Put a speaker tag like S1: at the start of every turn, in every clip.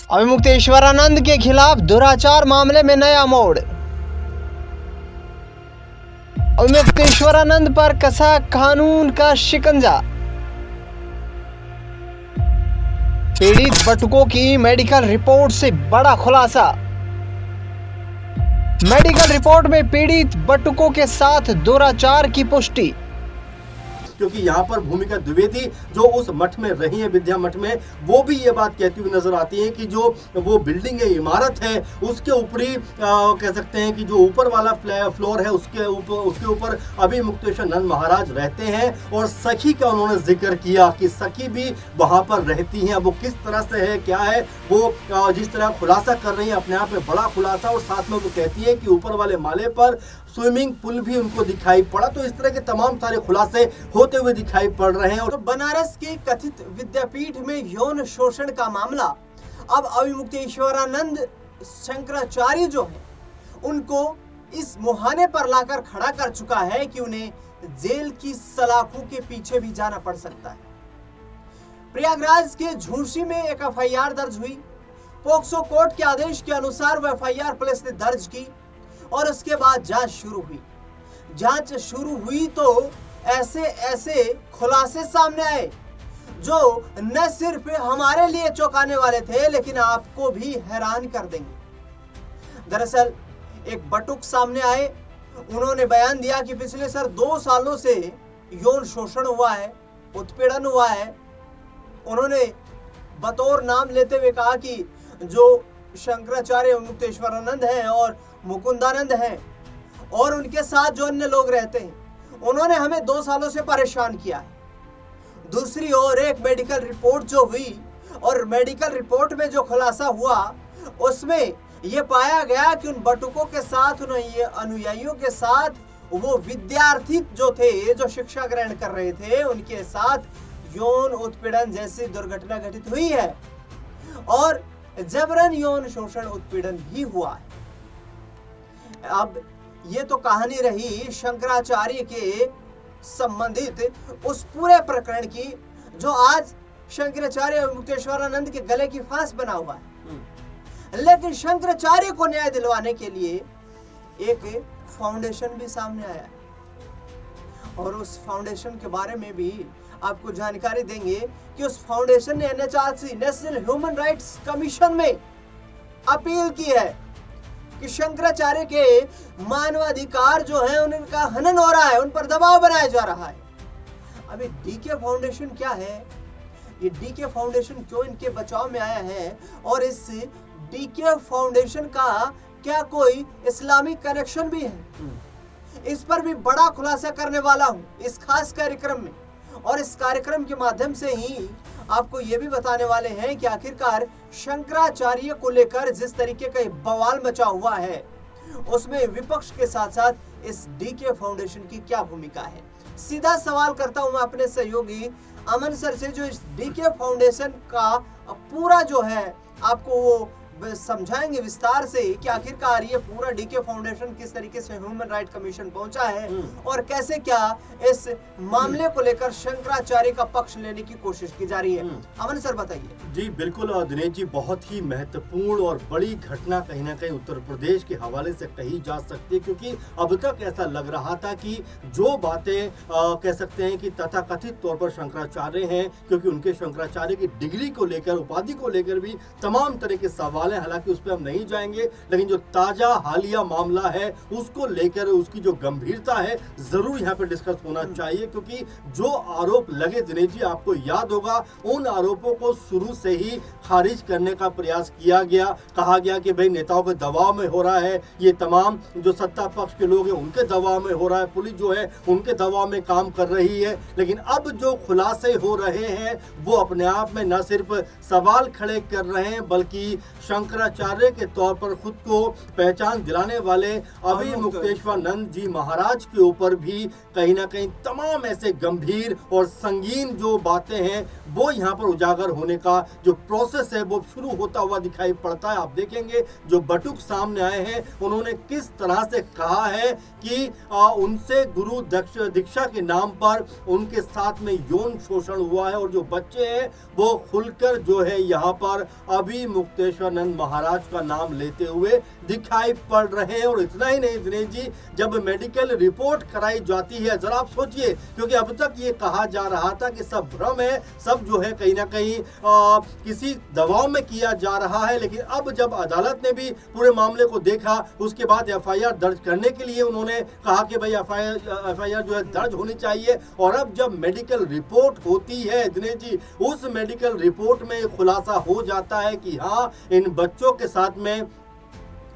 S1: अविमुक्तेश्वरानंद के खिलाफ दुराचार मामले में नया मोड़। अविमुक्तेश्वरानंद पर कसा कानून का शिकंजा। पीड़ित बटुकों की मेडिकल रिपोर्ट से बड़ा खुलासा। मेडिकल रिपोर्ट में पीड़ित बटुकों के साथ दुराचार की पुष्टि।
S2: क्योंकि यहाँ पर भूमिका द्विवेदी जो उस मठ में रही है, विद्या मठ में, वो भी ये बात कहती हुई नजर आती है कि जो वो बिल्डिंग है, इमारत है, उसके ऊपरी कह सकते हैं कि जो ऊपर वाला फ्लोर है उसके ऊपर अविमुक्तेश्वरानंद महाराज रहते हैं। और सखी का उन्होंने जिक्र किया कि सखी भी वहाँ पर रहती हैं। अब वो किस तरह से है, क्या है, वो जिस तरह खुलासा कर रही है अपने आप में बड़ा खुलासा। और साथ में वो कहती है कि ऊपर वाले माले पर स्विमिंग पूल भी उनको दिखाई पड़ा। तो इस तरह के तमाम सारे खुलासे होते हुए दिखाई पड़ रहे हैं। और
S3: बनारस के कथित विद्यापीठ में यौन शोषण का मामला अब अविमुक्तेश्वरानंद शंकराचार्य जो है उनको इस मुहाने पर लाकर खड़ा कर चुका है कि उन्हें जेल की सलाखों के पीछे भी जाना पड़ सकता है। प्रयागराज के झूंसी में एक एफआईआर दर्ज हुई। पोक्सो कोर्ट के आदेश के अनुसार वह एफआईआर पुलिस ने दर्ज की और उसके बाद जांच शुरू हुई। जांच शुरू हुई तो ऐसे खुलासे सामने आए जो न सिर्फ हमारे लिए चौंकाने वाले थे लेकिन आपको भी हैरान कर देंगे। दरअसल एक बटुक सामने आए, उन्होंने बयान दिया कि पिछले 2 सालों से यौन शोषण हुआ है, उत्पीड़न हुआ है। उन्होंने बतौर नाम लेते हुए कहा कि जो शंकराचार्य मुक्तेश्वरानंद हैं और मुकुंदानंद हैं और उनके साथ जो अन्य लोग रहते हैं, उन्होंने हमें 2 सालों से परेशान किया है। दूसरी ओर एक मेडिकल रिपोर्ट जो हुई और मेडिकल रिपोर्ट में जो खुलासा हुआ उसमें यह पाया गया कि उन बटुकों के साथ, उन अनुयायियों के साथ, वो विद्यार्थी जो थे, जो शिक्षा ग्रहण कर रहे थे, उनके साथ यौन उत्पीड़न जैसी दुर्घटना घटित हुई है और जबरन यौन शोषण उत्पीड़न भी हुआ है। अब ये तो कहानी रही शंकराचार्य के संबंधित उस पूरे प्रकरण की जो आज शंकराचार्य मुक्तेश्वरानंद के गले की फांस बना हुआ है। लेकिन शंकराचार्य को न्याय दिलवाने के लिए एक फाउंडेशन भी सामने आया है और उस फाउंडेशन के बारे में भी आपको जानकारी देंगे कि उस फाउंडेशन ने NHRC, national human rights commission में अपील की है कि शंकराचार्य के मानवाधिकार जो है उनका हनन हो रहा है, उन पर दबाव बनाया जा रहा है। अभी डीके फाउंडेशन क्या है, ये डीके फाउंडेशन क्यों इनके बचाव में आया है और इस डीके फाउंडेशन का क्या कोई इस्लामिक कनेक्शन भी है, इस पर भी बड़ा खुलासा करने वाला हूं इस खास कार्यक्रम में। और इस कार्यक्रम के माध्यम से ही आपको ये भी बताने वाले हैं कि आखिरकार शंकराचार्य को लेकर जिस तरीके का बवाल मचा हुआ है उसमें विपक्ष के साथ साथ इस डीके फाउंडेशन की क्या भूमिका है। सीधा सवाल करता हूं मैं अपने सहयोगी अमन सर से, जो इस डीके फाउंडेशन का पूरा जो है आपको वो समझाएंगे विस्तार से कि आखिरकार ये पूरा डीके फाउंडेशन किस तरीके से ह्यूमन राइट कमीशन पहुंचा है और कैसे क्या इस मामले को लेकर शंकराचार्य का पक्ष लेने की कोशिश की जा रही है। अमन सर बताइए।
S2: जी बिल्कुल दिनेश जी, बहुत ही महत्वपूर्ण और बड़ी घटना कहीं ना कहीं उत्तर प्रदेश के हवाले से कही जा सकती है, क्योंकि अब तक ऐसा लग रहा था कि जो बातें कह सकते हैं कि तथाकथित तौर पर शंकराचार्य हैं, क्योंकि उनके शंकराचार्य की डिग्री को लेकर, उपाधि को लेकर भी तमाम तरह के सवाल है। हालांकि उस पर हम नहीं जाएंगे, लेकिन जो ताजा हालिया मामला है उसको लेकर उसकी जो गंभीरता है जरूर यहाँ पे डिस्कस होना चाहिए। क्योंकि जो आरोप लगे दिनेश जी, आपको याद होगा, उन आरोपों को शुरू से ही खारिज करने का प्रयास किया गया। कहा गया कि भाई नेताओं के दबाव में हो रहा है, ये तमाम जो सत्ता पक्ष के लोग हैं उनके दबाव में हो रहा है, पुलिस जो है उनके दबाव में काम कर रही है। लेकिन अब जो खुलासे हो रहे हैं वो अपने आप में न सिर्फ सवाल खड़े कर रहे हैं बल्कि शंकराचार्य के तौर पर खुद को पहचान दिलाने वाले अभिमुक्तेश्वरानंद जी महाराज के ऊपर भी कहीं ना कहीं तमाम ऐसे गंभीर और संगीन जो बातें हैं वो यहाँ पर उजागर होने का जो प्रोसेस है वो शुरू होता हुआ दिखाई पड़ता है। आप देखेंगे जो बटुक सामने आए हैं उन्होंने किस तरह से कहा है कि उनसे गुरु दीक्षा के नाम पर उनके साथ में यौन शोषण हुआ है और जो बच्चे हैं वो खुलकर जो है यहाँ पर अभिमुक्तेश्वरानंद महाराज का नाम लेते हुए दिखाई पड़ रहे हैं। और इतना ही नहीं दिनेश जी, जब मेडिकल रिपोर्ट कराई जाती है, जरा आप सोचिए, क्योंकि अब तक ये कहा जा रहा था कि सब भ्रम है, सब जो है कहीं ना कहीं किसी दबाव में किया जा रहा है, लेकिन अब जब अदालत ने भी पूरे मामले को देखा उसके बाद एफआईआर दर्ज करने के लिए उन्होंने कहा कि भाई एफआईआर जो है दर्ज होनी चाहिए। और अब जब मेडिकल रिपोर्ट होती है दिनेश जी, उस मेडिकल रिपोर्ट में खुलासा हो जाता है कि हाँ, इन बच्चों के साथ में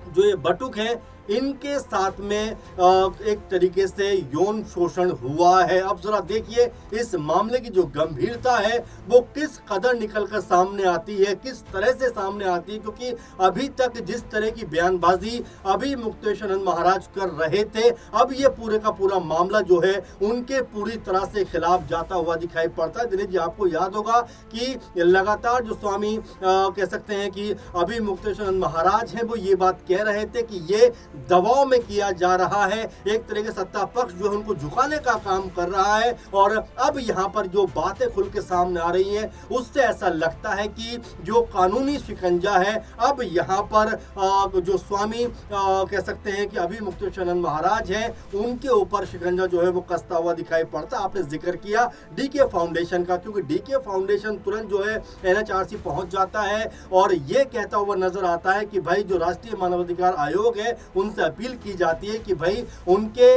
S2: जो ये बटुक हैं इनके साथ में एक तरीके से यौन शोषण हुआ है। अब जरा देखिए इस मामले की जो गंभीरता है वो किस कदर निकलकर सामने आती है, किस तरह से सामने आती है, क्योंकि अभी तक जिस तरह की बयानबाजी अभिमुक्तेश्वरानंद महाराज कर रहे थे, अब ये पूरे का पूरा मामला जो है उनके पूरी तरह से खिलाफ जाता हुआ दिखाई पड़ता है। दिनेश जी, आपको याद होगा कि लगातार जो स्वामी कह सकते हैं कि अभिमुक्तेश्वरानंद महाराज हैं वो ये बात कह रहे थे कि ये दबाव में किया जा रहा है, एक तरह के सत्ता पक्ष जो है उनको झुकाने का काम कर रहा है। और अब यहाँ पर जो बातें खुल के सामने आ रही हैं उससे ऐसा लगता है कि जो कानूनी शिकंजा है अब यहाँ पर जो स्वामी कह सकते हैं कि अभिमुक्तेश्वरानंद महाराज हैं उनके ऊपर शिकंजा जो है वो कसता हुआ दिखाई पड़ता है। आपने जिक्र किया डीके फाउंडेशन का, क्योंकि डीके फाउंडेशन तुरंत जो है एनएचआरसी पहुंच जाता है और ये कहता हुआ नजर आता है कि भाई जो राष्ट्रीय मानवाधिकार आयोग है उनसे अपील की जाती है कि भाई उनके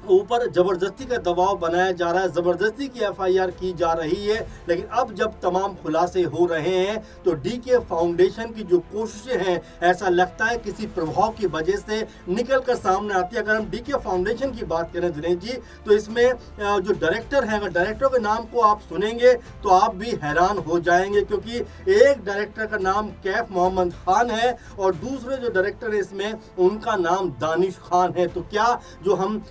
S2: ऊपर जबरदस्ती का दबाव बनाया जा रहा है, जबरदस्ती की एफआईआर की जा रही है। लेकिन अब जब तमाम खुलासे हो रहे हैं तो डीके फाउंडेशन की जो कोशिशें हैं ऐसा लगता है किसी प्रभाव की वजह से निकल कर सामने आती है। अगर हम डीके फाउंडेशन की बात करें दिनेश जी, तो इसमें जो डायरेक्टर हैं, अगर डायरेक्टर के नाम को आप सुनेंगे तो आप भी हैरान हो जाएंगे, क्योंकि एक डायरेक्टर का नाम कैफ मोहम्मद खान है और दूसरे जो डायरेक्टर है इसमें उनका नाम दानिश खान है। तो क्या जो हम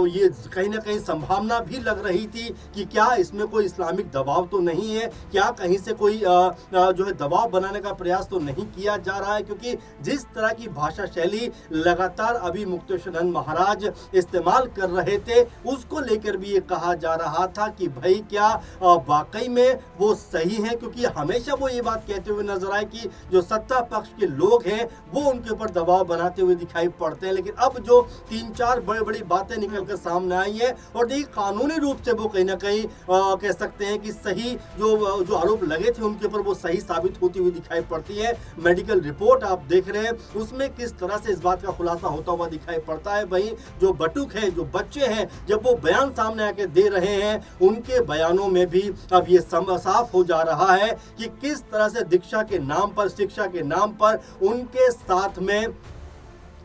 S2: ये कहीं ना कहीं संभावना भी लग रही थी कि क्या इसमें कोई इस्लामिक दबाव तो नहीं है, क्या कहीं से कोई जो है दबाव बनाने का प्रयास तो नहीं किया जा रहा है, क्योंकि जिस तरह की भाषा शैली लगातार अभिमुक्तेश्वरानंद महाराज इस्तेमाल कर रहे थे उसको लेकर भी ये कहा जा रहा था कि भाई क्या वाकई में वो सही है, क्योंकि हमेशा वो ये बात कहते हुए नजर आए कि जो सत्ता पक्ष के लोग हैं वो उनके ऊपर दबाव बनाते हुए दिखाई पड़ते हैं। लेकिन अब जो 3-4 बड़ी बड़ी बातें निकलकर सामने आई है और देखिए कानूनी रूप से वो कहीं ना कहीं कह सकते हैं कि सही जो आरोप लगे थे उनके ऊपर वो सही साबित होती हुई दिखाई पड़ती है। मेडिकल रिपोर्ट आप देख रहे हैं उसमें किस तरह से इस बात का खुलासा होता हुआ दिखाई पड़ता है। वहीं जो बटुक है, जो बच्चे हैं, जब वो बयान सामने आके दे रहे हैं उनके बयानों में भी अब ये साफ हो जा रहा है कि किस तरह से दीक्षा के नाम पर, शिक्षा के नाम पर उनके साथ में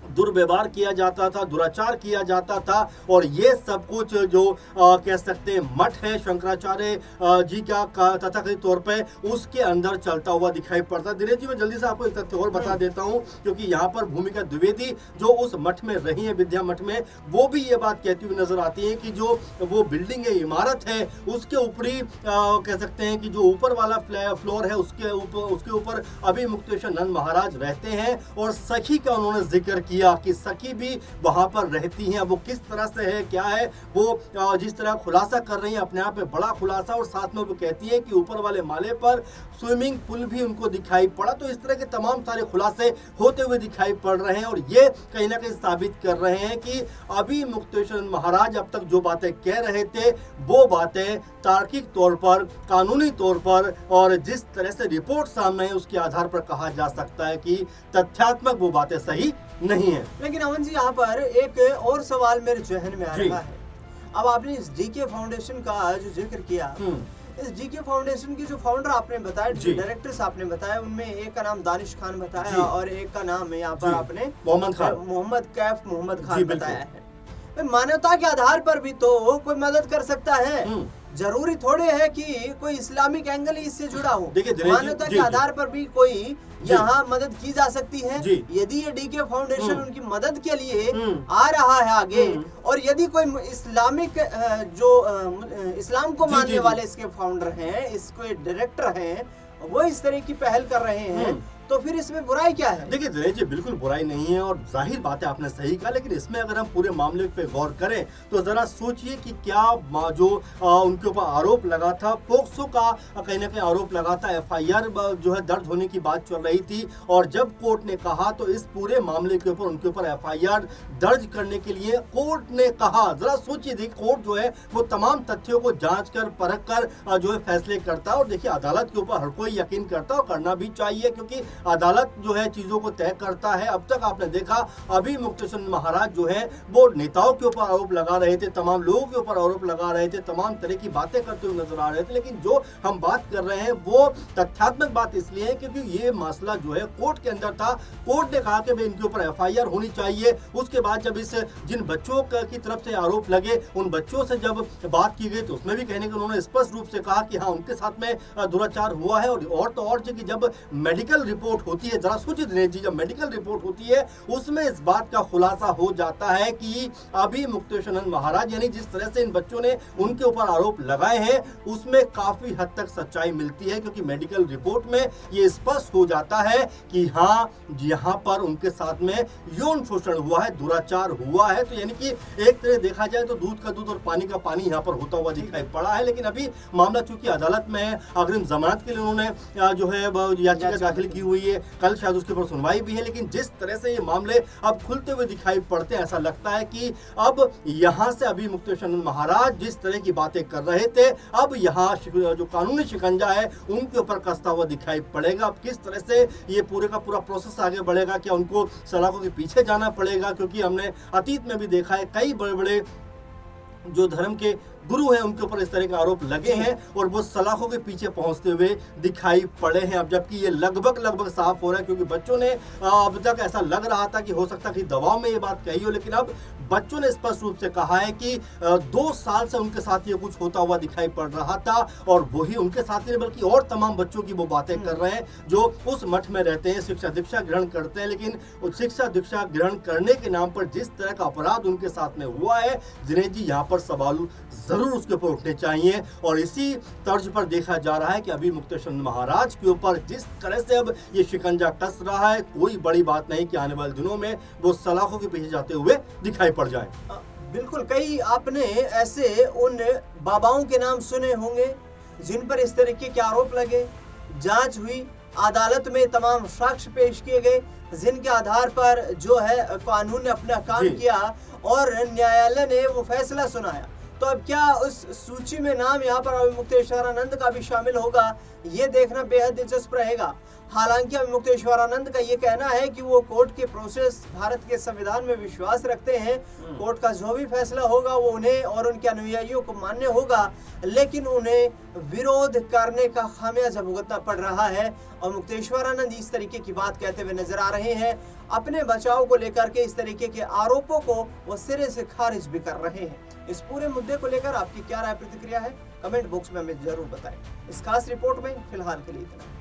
S2: दुर्व्यवहार किया जाता था, दुराचार किया जाता था। और ये सब कुछ जो कह सकते हैं मठ है शंकराचार्य जी का तथाकथित तौर पे उसके अंदर चलता हुआ दिखाई पड़ता है। दिनेश जी, मैं जल्दी से आपको एक तथ्य और बता देता हूं, क्योंकि यहाँ पर भूमिका द्विवेदी जो उस मठ में रही है, विद्या मठ में, वो भी ये बात कहती हुई नजर आती है कि जो वो बिल्डिंग है, इमारत है, उसके ऊपरी कह सकते हैं कि जो ऊपर वाला फ्लोर है उसके ऊपर अभिमुक्तेश्वरानंद महाराज रहते हैं। और सखी का उन्होंने जिक्र किया कि सखी भी वहां पर रहती हैं। वो किस तरह से है, क्या है, वो जिस तरह खुलासा कर रही है अपने आप में बड़ा खुलासा, और साथ में वो कहती है कि ऊपर वाले माले पर स्विमिंग पूल भी उनको दिखाई पड़ा। तो इस तरह के तमाम सारे खुलासे होते हुए दिखाई पड़ रहे हैं और ये कहीं ना कहीं साबित कर रहे हैं कि अभिमुक्तेश्वरानंद महाराज अब तक जो बातें कह रहे थे वो बातें तार्किक तौर पर, कानूनी तौर पर और जिस तरह से रिपोर्ट सामने है उसके आधार पर कहा जा सकता है कि तथ्यात्मक वो बातें सही नहीं है।
S3: लेकिन अमन जी, यहाँ पर एक और सवाल मेरे जहन में आ रहा है। अब आपने इस डीके फाउंडेशन का जो जिक्र किया, इस डीके फाउंडेशन की जो फाउंडर आपने बताया, जो डायरेक्टर्स आपने बताया, उनमें एक का नाम दानिश खान बताया और एक का नाम यहाँ पर आपने मोहम्मद कैफ मोहम्मद खान बताया है। मानवता के आधार पर भी तो कोई मदद कर सकता है। जरूरी थोड़े है कि कोई इस्लामिक एंगल ही इससे जुड़ा हो।
S2: देखिए दिनेश जी,
S3: मान्यता
S2: जी,
S3: के
S2: जी।
S3: आधार पर भी कोई यहाँ मदद की जा सकती है।
S2: जी।
S3: यदि ये डीके फाउंडेशन उनकी मदद के लिए
S2: हम्म।
S3: आ रहा है आगे,
S2: हम्म।
S3: और यदि कोई इस्लामिक इस्लाम को
S2: जी,
S3: मानने
S2: जी, जी।
S3: वाले इसके फाउंडर हैं, इसके डायरेक्टर हैं, वो इस तरह की पहल कर रहे हैं, तो फिर इसमें बुराई क्या है?
S2: देखिए दिनेश जी, बिल्कुल बुराई नहीं है और जाहिर बात है, आपने सही कहा, लेकिन इसमें अगर हम पूरे मामले पे गौर करें तो जरा सोचिए कि क्या जो उनके ऊपर आरोप लगा था, पोक्सो का कहीं ना कहीं आरोप लगा था, एफआईआर जो है दर्ज होने की बात चल रही थी, और जब कोर्ट ने कहा तो इस पूरे मामले के ऊपर उनके ऊपर एफआईआर दर्ज करने के लिए कोर्ट ने कहा, जरा सोचिए, देखिए कोर्ट जो है वो तमाम तथ्यों को जांच कर परख कर जो है फैसले करता है, और देखिए अदालत के ऊपर हर कोई यकीन करता है और करना भी चाहिए, क्योंकि अदालत जो है चीजों को तय करता है। अब तक आपने देखा अभी मुक्तेश्वर महाराज जो है वो नेताओं के ऊपर आरोप लगा रहे थे, तमाम लोगों के ऊपर आरोप लगा रहे थे, तमाम तरह की बातें करते हुए नजर आ रहे थे, लेकिन जो हम बात कर रहे हैं वो तथ्यात्मक बात इसलिए है क्योंकि ये मसला जो है कोर्ट के अंदर था। कोर्ट ने कहा कि भाई इनके ऊपर एफआईआर होनी चाहिए। उसके बाद जब इस जिन बच्चों की तरफ से आरोप लगे उन बच्चों से जब बात की गई तो उसमें भी कहने के उन्होंने स्पष्ट रूप से कहा कि हाँ उनके साथ में दुराचार हुआ है। और तो और कि जब मेडिकल रिपोर्ट होती है, जरा सोचिए दिनेश जी, जब मेडिकल रिपोर्ट होती है उसमें इस बात का खुलासा हो जाता है कि अभी मुक्तेश्वर महाराज यानी जिस तरह से इन बच्चों ने उनके ऊपर आरोप लगाए हैं उसमें काफी हद तक सच्चाई मिलती है, क्योंकि मेडिकल रिपोर्ट में ये स्पष्ट हो जाता है कि हाँ यहाँ पर उनके साथ में यौन शोषण हुआ है, दुराचार हुआ है। तो यानी कि एक तरह देखा जाए तो दूध का दूध और पानी का पानी यहाँ पर होता हुआ दिखाई पड़ा है। लेकिन अभी मामला चूंकि अदालत में है, अग्रिम जमानत के लिए उन्होंने जो है याचिका दाखिल की हुई है, कल शायद उसके ऊपर सुनवाई भी है। लेकिन जिस तरह से ये मामले अब खुलते हुए दिखाई पड़ते हैं, ऐसा लगता है कि अब यहाँ से अभी मुक्तेश्वर महाराज जिस तरह की बातें कर रहे थे, अब यहाँ जो कानूनी शिकंजा है उनके ऊपर कसता हुआ दिखाई पड़ेगा। अब किस तरह से ये पूरे का पूरा प्रोसेस आगे बढ़ेगा, क्या उनको सलाखों के पीछे जाना पड़ेगा, क्योंकि हमने अतीत में भी देखा है कई बड़े बड़े जो धर्म के गुरु हैं उनके ऊपर इस तरह के आरोप लगे हैं और वो सलाखों के पीछे पहुंचते हुए दिखाई पड़े हैं। अब जबकि ये लगभग साफ हो रहा है, क्योंकि बच्चों ने अब तक ऐसा लग रहा था कि हो सकता है कि दबाव में ये बात कही हो, लेकिन अब बच्चों ने स्पष्ट रूप से कहा है कि 2 साल से उनके साथ ये कुछ होता हुआ दिखाई पड़ रहा था, और वही उनके साथ ही बल्कि और तमाम बच्चों की वो बातें कर रहे हैं जो उस मठ में रहते हैं, शिक्षा दीक्षा ग्रहण करते हैं। लेकिन उस शिक्षा दीक्षा ग्रहण करने के नाम पर जिस तरह का अपराध उनके साथ में हुआ है, दिनेश जी यहाँ पर सवाल जरूर उसके ऊपर उठने चाहिए। और इसी तर्ज पर देखा जा रहा है कि अभी मुक्तेश्वर महाराज के ऊपर जिस तरह से अब ये शिकंजा कस रहा है, कोई बड़ी बात नहीं कि आने वाले दिनों में वो सलाखों के पीछे जाते हुए दिखाई पड़ जाए।
S3: बिल्कुल, कई आपने ऐसे उन बाबाओं के नाम सुने होंगे जिन पर इस तरीके के आरोप लगे, जांच हुई, अदालत में तमाम साक्ष्य पेश किए गए, जिनके आधार पर जो है कानून ने अपना काम किया और न्यायालय ने वो फैसला सुनाया। तो अब क्या उस सूची में नाम यहाँ पर मुक्तेश्वरानंद का भी शामिल होगा, ये देखना बेहद दिलचस्प रहेगा। हालांकि मुक्तेश्वरानंद का ये कहना है कि वो कोर्ट के प्रोसेस, भारत के संविधान में विश्वास रखते हैं, कोर्ट का जो भी फैसला होगा वो उन्हें और उनके अनुयायियों को मान्य होगा, लेकिन उन्हें विरोध करने का खामियाजा भुगतना पड़ रहा है। और मुक्तेश्वरानंद इस तरीके की बात कहते हुए नजर आ रहे हैं, अपने बचाव को लेकर के इस तरीके के आरोपों को वो सिरे से खारिज भी कर रहे हैं। इस पूरे मुद्दे को लेकर आपकी क्या राय प्रतिक्रिया है, कमेंट बॉक्स में हमें जरूर बताएं। इस खास रिपोर्ट में फिलहाल के लिए इतना।